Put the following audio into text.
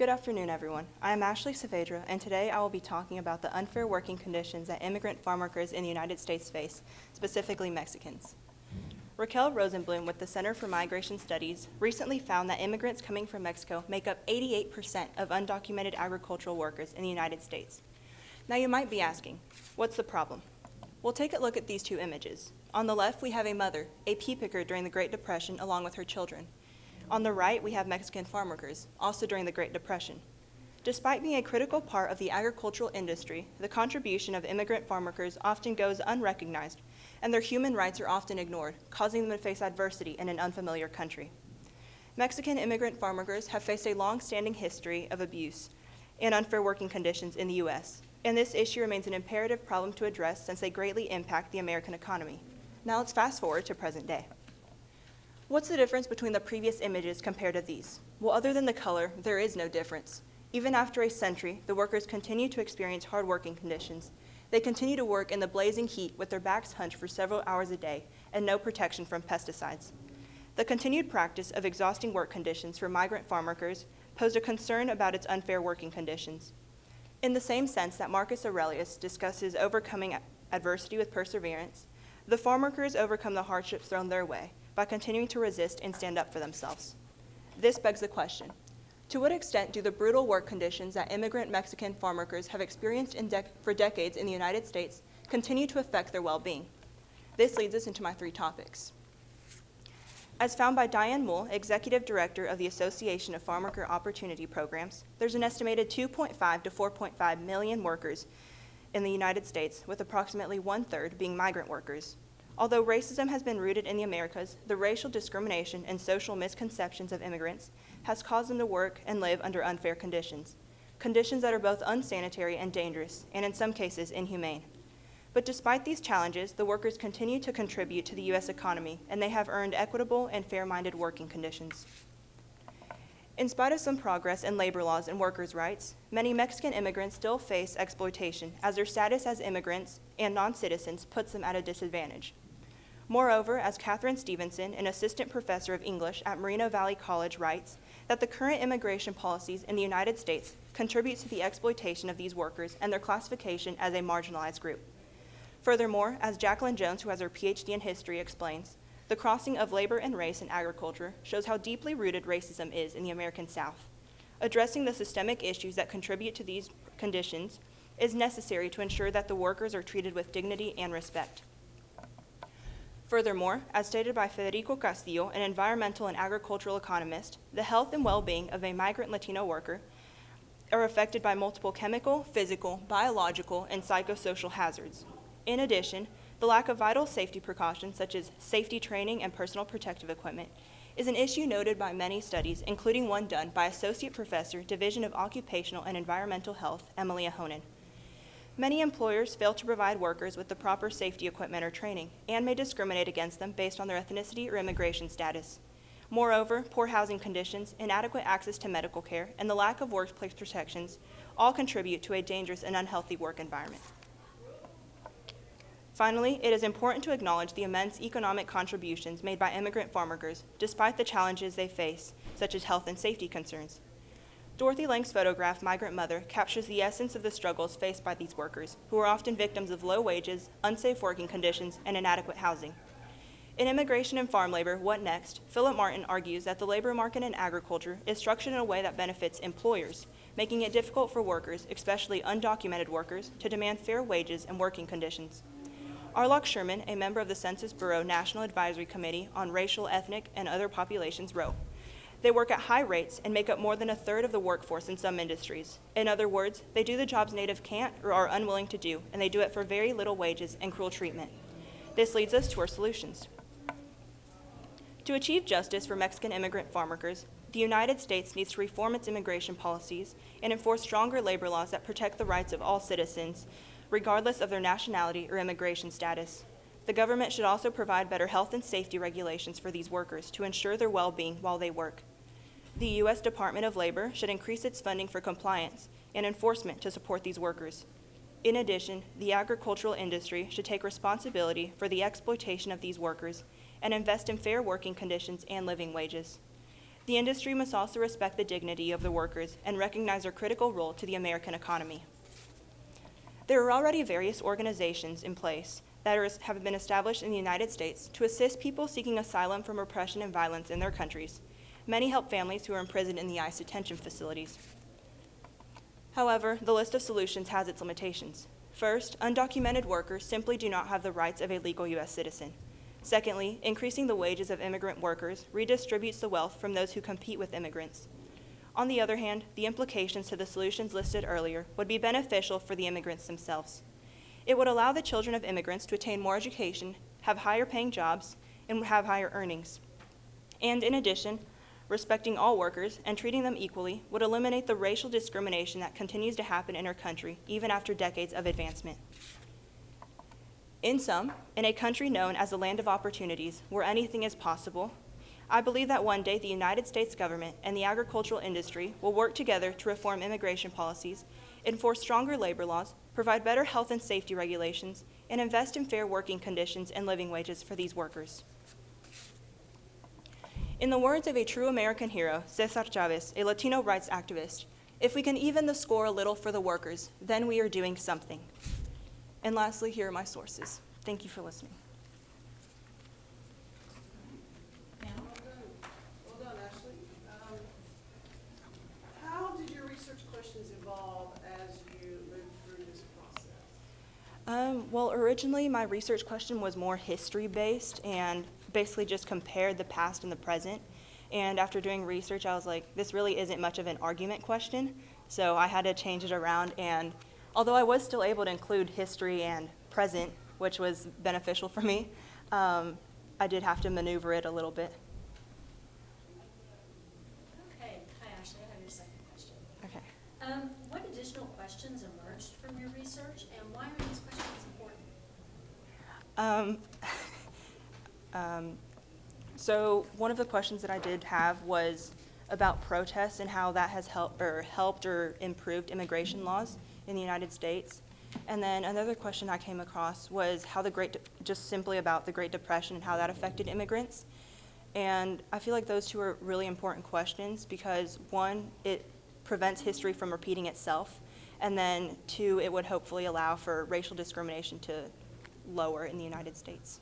Good afternoon, everyone. I am Ashley Saavedra, and today I will be talking about the unfair working conditions that immigrant farm workers in the United States face, specifically Mexicans. Raquel Rosenblum with the Center for Migration Studies recently found that immigrants coming from Mexico make up 88% of undocumented agricultural workers in the United States. Now you might be asking, what's the problem? We'll take a look at these two images. On the left, we have a mother, a pea picker during the Great Depression along with her children. On the right, we have Mexican farm workers, also during the Great Depression. Despite being a critical part of the agricultural industry, the contribution of immigrant farm workers often goes unrecognized, and their human rights are often ignored, causing them to face adversity in an unfamiliar country. Mexican immigrant farm workers have faced a long-standing history of abuse and unfair working conditions in the U.S., and this issue remains an imperative problem to address since they greatly impact the American economy. Now let's fast forward to present day. What's the difference between the previous images compared to these? Well, other than the color, there is no difference. Even after a century, the workers continue to experience hard working conditions. They continue to work in the blazing heat with their backs hunched for several hours a day and no protection from pesticides. The continued practice of exhausting work conditions for migrant farm workers posed a concern about its unfair working conditions. In the same sense that Marcus Aurelius discusses overcoming adversity with perseverance, the farm workers overcome the hardships thrown their way by continuing to resist and stand up for themselves. This begs the question, to what extent do the brutal work conditions that immigrant Mexican farm workers have experienced for decades in the United States continue to affect their well-being? This leads us into my three topics. As found by Diane Muhl, Executive Director of the Association of Farm Worker Opportunity Programs, there's an estimated 2.5 to 4.5 million workers in the United States, with approximately 1/3 being migrant workers. Although racism has been rooted in the Americas, the racial discrimination and social misconceptions of immigrants has caused them to work and live under unfair conditions that are both unsanitary and dangerous, and in some cases inhumane. But despite these challenges, the workers continue to contribute to the U.S. economy, and they have earned equitable and fair-minded working conditions. In spite of some progress in labor laws and workers' rights, many Mexican immigrants still face exploitation as their status as immigrants and non-citizens puts them at a disadvantage. Moreover, as Catherine Stevenson, an assistant professor of English at Moreno Valley College, writes, that the current immigration policies in the United States contribute to the exploitation of these workers and their classification as a marginalized group. Furthermore, as Jacqueline Jones, who has her PhD in history, explains, the crossing of labor and race in agriculture shows how deeply rooted racism is in the American South. Addressing the systemic issues that contribute to these conditions is necessary to ensure that the workers are treated with dignity and respect. Furthermore, as stated by Federico Castillo, an environmental and agricultural economist, the health and well-being of a migrant Latino worker are affected by multiple chemical, physical, biological, and psychosocial hazards. In addition, the lack of vital safety precautions such as safety training and personal protective equipment is an issue noted by many studies, including one done by Associate Professor, Division of Occupational and Environmental Health, Emily Ahonen. Many employers fail to provide workers with the proper safety equipment or training and may discriminate against them based on their ethnicity or immigration status. Moreover, poor housing conditions, inadequate access to medical care, and the lack of workplace protections all contribute to a dangerous and unhealthy work environment. Finally, it is important to acknowledge the immense economic contributions made by immigrant farm workers, despite the challenges they face, such as health and safety concerns. Dorothy Lang's photograph, Migrant Mother, captures the essence of the struggles faced by these workers, who are often victims of low wages, unsafe working conditions, and inadequate housing. In Immigration and Farm Labor, What Next?, Philip Martin argues that the labor market in agriculture is structured in a way that benefits employers, making it difficult for workers, especially undocumented workers, to demand fair wages and working conditions. Arlock Sherman, a member of the Census Bureau National Advisory Committee on Racial, Ethnic, and Other Populations, wrote, "They work at high rates and make up more than 1/3 of the workforce in some industries. In other words, they do the jobs native can't or are unwilling to do, and they do it for very little wages and cruel treatment." This leads us to our solutions. To achieve justice for Mexican immigrant farm workers, the United States needs to reform its immigration policies and enforce stronger labor laws that protect the rights of all citizens, regardless of their nationality or immigration status. The government should also provide better health and safety regulations for these workers to ensure their well-being while they work. The U.S. Department of Labor should increase its funding for compliance and enforcement to support these workers. In addition, the agricultural industry should take responsibility for the exploitation of these workers and invest in fair working conditions and living wages. The industry must also respect the dignity of the workers and recognize their critical role to the American economy. There are already various organizations in place that have been established in the United States to assist people seeking asylum from oppression and violence in their countries. Many help families who are imprisoned in the ICE detention facilities. However, the list of solutions has its limitations. First, undocumented workers simply do not have the rights of a legal U.S. citizen. Secondly, increasing the wages of immigrant workers redistributes the wealth from those who compete with immigrants. On the other hand, the implications to the solutions listed earlier would be beneficial for the immigrants themselves. It would allow the children of immigrants to attain more education, have higher paying jobs, and have higher earnings. And in addition, respecting all workers and treating them equally would eliminate the racial discrimination that continues to happen in our country even after decades of advancement. In sum, in a country known as the land of opportunities, where anything is possible, I believe that one day the United States government and the agricultural industry will work together to reform immigration policies, enforce stronger labor laws, provide better health and safety regulations, and invest in fair working conditions and living wages for these workers. In the words of a true American hero, Cesar Chavez, a Latino rights activist, if we can even the score a little for the workers, then we are doing something. And lastly, here are my sources. Thank you for listening. Well done, Ashley. How did your research questions evolve as you moved through this process? Well, originally my research question was more history-based and basically just compared the past and the present. And after doing research, I was like, this really isn't much of an argument question, so I had to change it around. And although I was still able to include history and present, which was beneficial for me, I did have to maneuver it a little bit. Okay, hi Ashley, I have your second question. Okay. What additional questions emerged from your research, and why are these questions important? So one of the questions that I did have was about protests and how that has helped or improved immigration laws in the United States. And then another question I came across was how just simply about the Great Depression and how that affected immigrants. And I feel like those two are really important questions because one, it prevents history from repeating itself, and then two, it would hopefully allow for racial discrimination to lower in the United States.